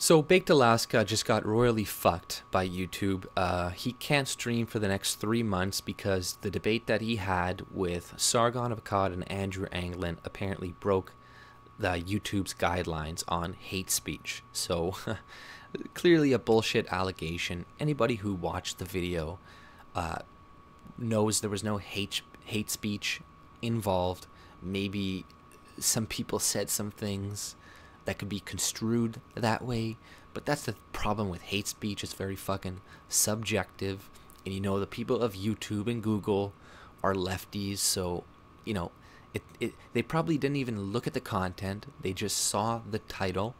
So Baked Alaska just got royally fucked by YouTube. He can't stream for the next 3 months because the debate that he had with Sargon of Akkad and Andrew Anglin apparently broke the YouTube's guidelines on hate speech. So clearly a bullshit allegation. Anybody who watched the video knows there was no hate speech involved. Maybe some people said some things that could be construed that way, but that's the problem with hate speech. It's very fucking subjective, and the people of YouTube and Google are lefties, so they probably didn't even look at the content. They just saw the title.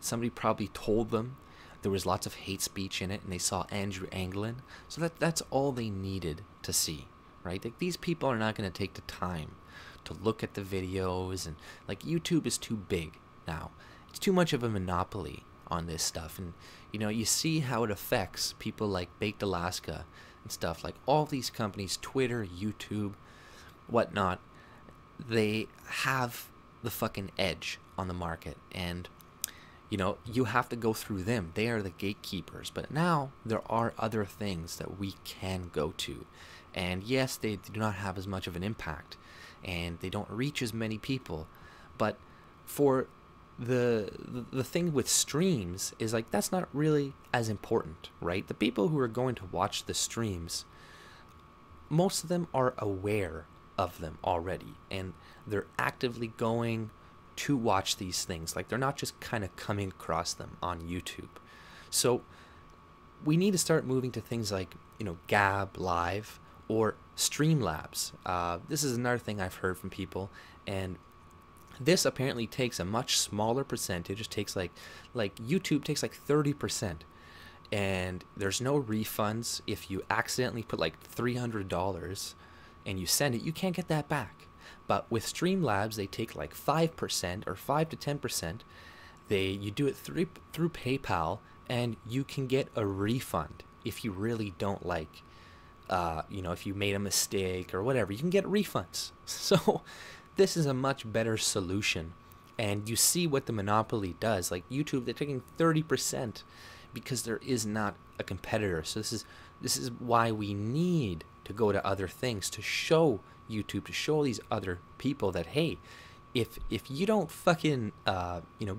Somebody probably told them there was lots of hate speech in it, and they saw Andrew Anglin, so that's all they needed to see, right? Like, these people are not going to take the time to look at the videos, and like, YouTube is too big now. It's too much of a monopoly on this stuff, and you see how it affects people like Baked Alaska and stuff. Like, all these companies, Twitter, YouTube, whatnot, they have the fucking edge on the market, and you have to go through them. They are the gatekeepers. But now there are other things that we can go to, and yes, they do not have as much of an impact, and they don't reach as many people. But for the thing with streams is, like, that's not really as important, right? The people who are going to watch the streams, most of them are aware of them already, and they're actively going to watch these things. Like, they're not just kind of coming across them on YouTube. So we need to start moving to things like Gab Live or Streamlabs. This is another thing I've heard from people, and this apparently takes a much smaller percentage. It takes like YouTube takes like 30%, and there's no refunds. If you accidentally put like $300 and you send it, you can't get that back. But with Streamlabs, they take like 5% or 5 to 10%. You do it through PayPal, and you can get a refund if you really don't like, if you made a mistake or whatever. You can get refunds. So this is a much better solution, and you see what the monopoly does. Like, YouTube, they're taking 30% because there is not a competitor. So this is why we need to go to other things, to show YouTube, to show these other people that, hey, if you don't fucking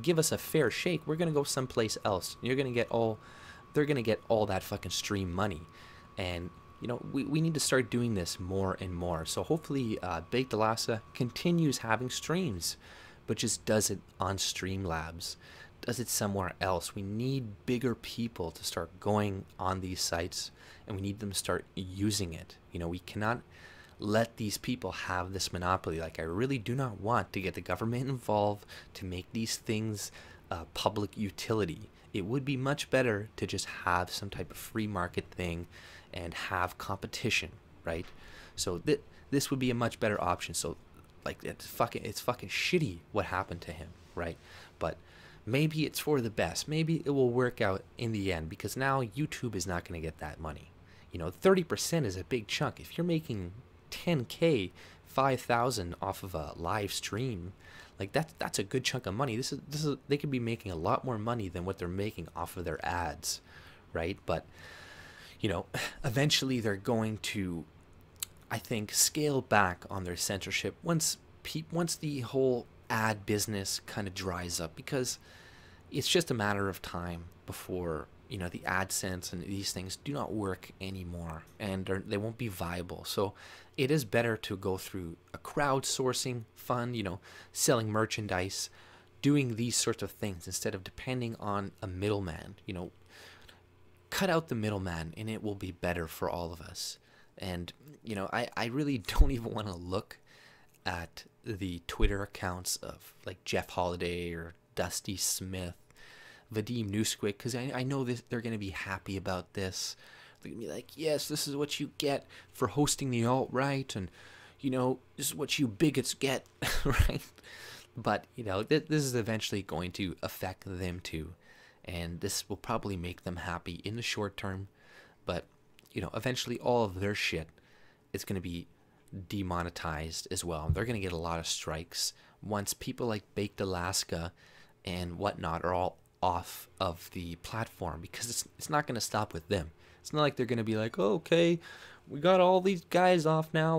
give us a fair shake, we're gonna go someplace else. They're gonna get all that fucking stream money. And we need to start doing this more and more. So hopefully Baked Alaska continues having streams, but just does it on Streamlabs, does it somewhere else. We need bigger people to start going on these sites, and we need them to start using it. We cannot let these people have this monopoly. Like, I really do not want to get the government involved to make these things public utility. It would be much better to just have some type of free market thing and have competition, right? So this would be a much better option. So, like, it's fucking shitty what happened to him, right? But maybe it's for the best. Maybe it will work out in the end, because now YouTube is not going to get that money. 30% is a big chunk. If you're making 10K, 5,000 off of a live stream, like, that's a good chunk of money. This is they could be making a lot more money than what they're making off of their ads, right? But eventually they're going to, I think, scale back on their censorship once the whole ad business kind of dries up, because it's just a matter of time before the AdSense and these things do not work anymore, and they won't be viable. So it is better to go through a crowdsourcing fund, selling merchandise, doing these sorts of things instead of depending on a middleman. Cut out the middleman, and it will be better for all of us. And I really don't even want to look at the Twitter accounts of like Jeff Holiday or Dusty Smith, Vadim Newsquick, because I know they're going to be happy about this. They're going to be like, yes, this is what you get for hosting the alt-right, and this is what you bigots get, right? But this is eventually going to affect them too, and this will probably make them happy in the short term, but eventually all of their shit is going to be demonetized as well. They're going to get a lot of strikes once people like Baked Alaska and whatnot are all off of the platform, because it's not going to stop with them. It's not like they're going to be like, oh, okay, we got all these guys off now,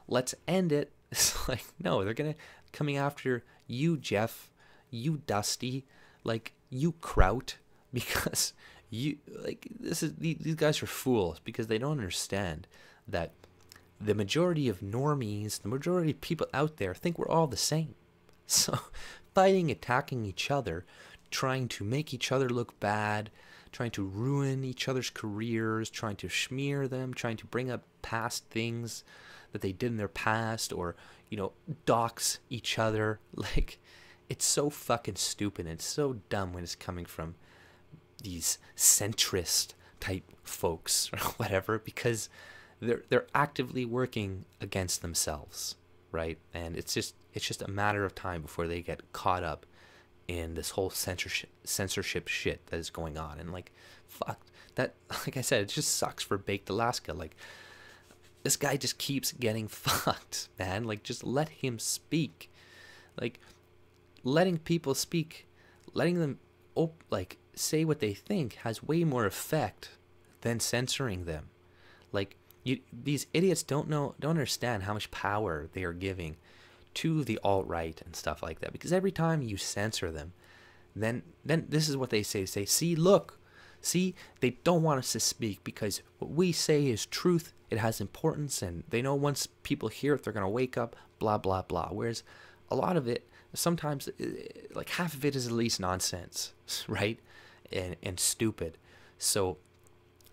let's end it. It's like, no, they're going to coming after you, Jeff, you Dusty, like you Kraut, because you like these guys are fools, because they don't understand that the majority of normies, the majority of people out there think we're all the same. So fighting, attacking each other, trying to make each other look bad, trying to ruin each other's careers, trying to smear them, trying to bring up past things that they did in their past, or, you know, dox each other. Like, it's so fucking stupid, and it's so dumb when it's coming from these centrist type folks or whatever, because they're actively working against themselves, right? And it's just a matter of time before they get caught up in this whole censorship shit that is going on. And like, fuck that, like I said, it just sucks for Baked Alaska. Like, this guy just keeps getting fucked, man. Like, just let him speak. Like, letting people speak, letting them like say what they think has way more effect than censoring them. Like, these idiots don't understand how much power they are giving to the alt-right and stuff like that, because every time you censor them, then this is what they say. See, look, see, they don't want us to speak because what we say is truth, it has importance, and they know once people hear it, they're going to wake up, blah, blah, blah. Whereas a lot of it, sometimes, like half of it is at least nonsense, right? And stupid. So,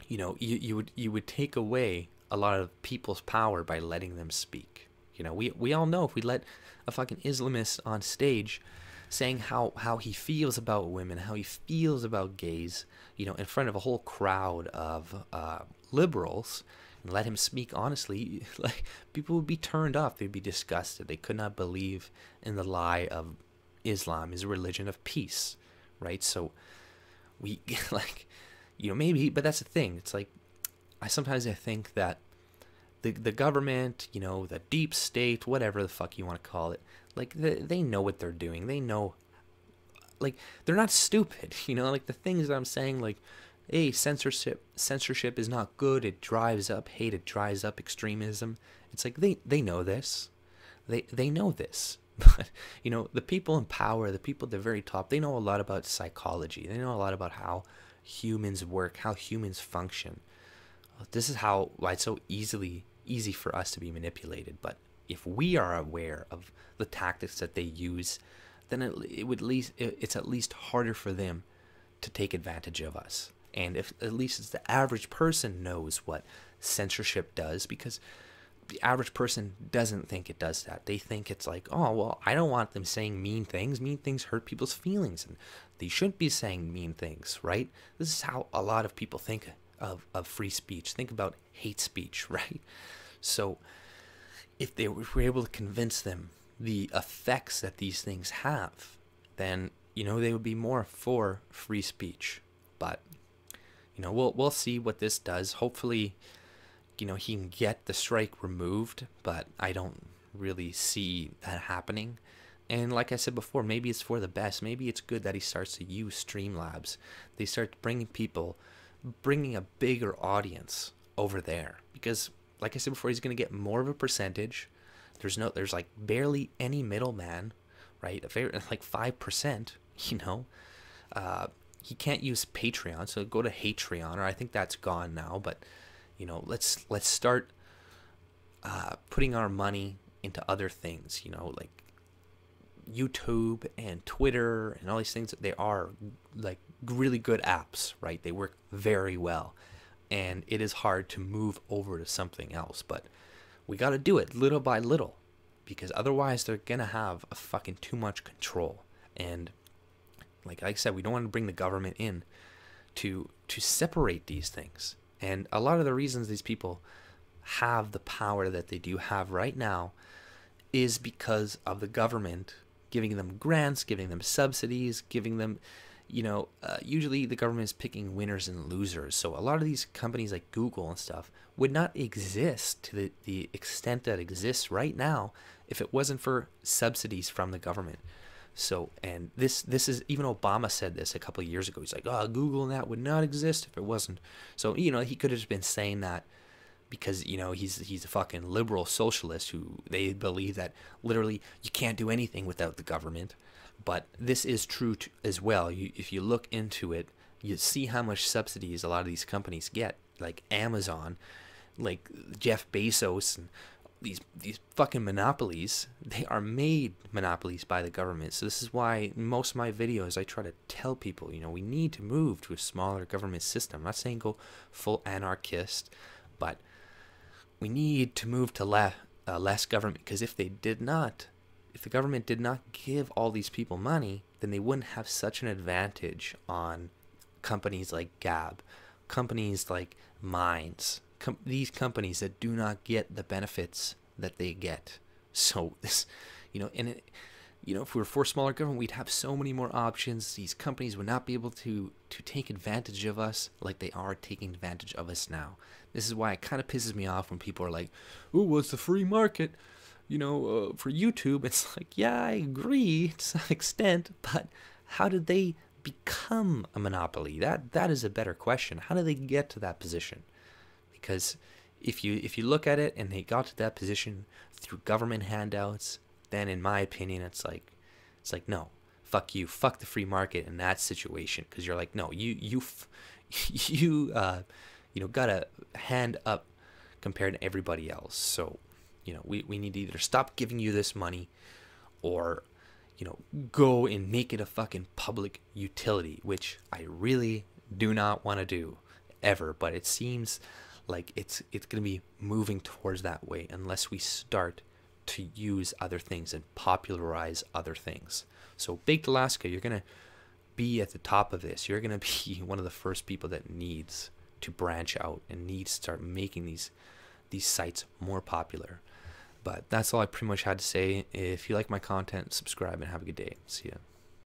you know, you would take away a lot of people's power by letting them speak. You know, we all know if we let a fucking Islamist on stage saying how he feels about women, how he feels about gays, you know, in front of a whole crowd of liberals, and let him speak honestly, like, people would be turned off. They'd be disgusted. They could not believe in the lie of Islam is a religion of peace, right? So we, like, you know, maybe, but that's the thing. It's like, I think that the government, you know, the deep state, whatever the fuck you want to call it, like, they know what they're doing. They know, like, they're not stupid, you know, like the things that I'm saying, like, hey, censorship is not good. It drives up hate. It drives up extremism. It's like, they know this. They know this. But, you know, the people in power, the people at the very top, they know a lot about psychology. They know a lot about how humans work, how humans function. This is why it's so easy for us to be manipulated. But if we are aware of the tactics that they use, then it's at least harder for them to take advantage of us. And if at least it's the average person knows what censorship does, because the average person doesn't think it does that. They think it's like, oh, well, I don't want them saying mean things. Mean things hurt people's feelings, and they shouldn't be saying mean things, right? This is how a lot of people think of free speech. Think about hate speech, right? So if we're able to convince them the effects that these things have, then, you know, they would be more for free speech. But, you know, we'll see what this does. Hopefully, you know, he can get the strike removed, but I don't really see that happening. And like I said before, maybe it's for the best. Maybe it's good that he starts to use Streamlabs. They start bringing a bigger audience over there, because like I said before, he's going to get more of a percentage. There's like barely any middleman, right? Like 5%, you know. He can't use Patreon, so go to Hatreon, or I think that's gone now. But, you know, let's start putting our money into other things, you know, like YouTube and Twitter and all these things. They are like really good apps, right? They work very well, and it is hard to move over to something else, but we got to do it little by little, because otherwise they're gonna have a fucking too much control. And like I said, we don't want to bring the government in to separate these things. And a lot of the reasons these people have the power that they do have right now is because of the government giving them grants, giving them subsidies, giving them, you know, usually the government is picking winners and losers. So a lot of these companies like Google and stuff would not exist to the extent that exists right now if it wasn't for subsidies from the government. So, and this is, even Obama said this a couple of years ago. He's like, oh, Google and that would not exist if it wasn't. So, he could have just been saying that because, he's a fucking liberal socialist who they believe that literally you can't do anything without the government. But this is true as well. If you look into it, you see how much subsidies a lot of these companies get, like Amazon, like Jeff Bezos, and these fucking monopolies. They are made monopolies by the government. So this is why in most of my videos I try to tell people, we need to move to a smaller government system. I'm not saying go full anarchist, but we need to move to less government, because if the government did not give all these people money, then they wouldn't have such an advantage on companies like Gab, companies like Mines, these companies that do not get the benefits that they get. So this, if we were for smaller government, we'd have so many more options. These companies would not be able to take advantage of us like they are taking advantage of us now. This is why it kind of pisses me off when people are like, oh, well, it's the free market, for YouTube. It's like, yeah, I agree to some extent, but how did they become a monopoly? That is a better question. How did they get to that position? Because if you look at it and they got to that position through government handouts, then in my opinion, it's like no, fuck you, fuck the free market in that situation. Because you're like, no, you got a hand up compared to everybody else. So we need to either stop giving you this money, or go and make it a fucking public utility, which I really do not want to do ever. But it seems like it's going to be moving towards that way unless we start to use other things and popularize other things. So Baked Alaska, you're going to be at the top of this. You're going to be one of the first people that needs to branch out and needs to start making these sites more popular. But that's all I pretty much had to say. If you like my content, subscribe and have a good day. See ya.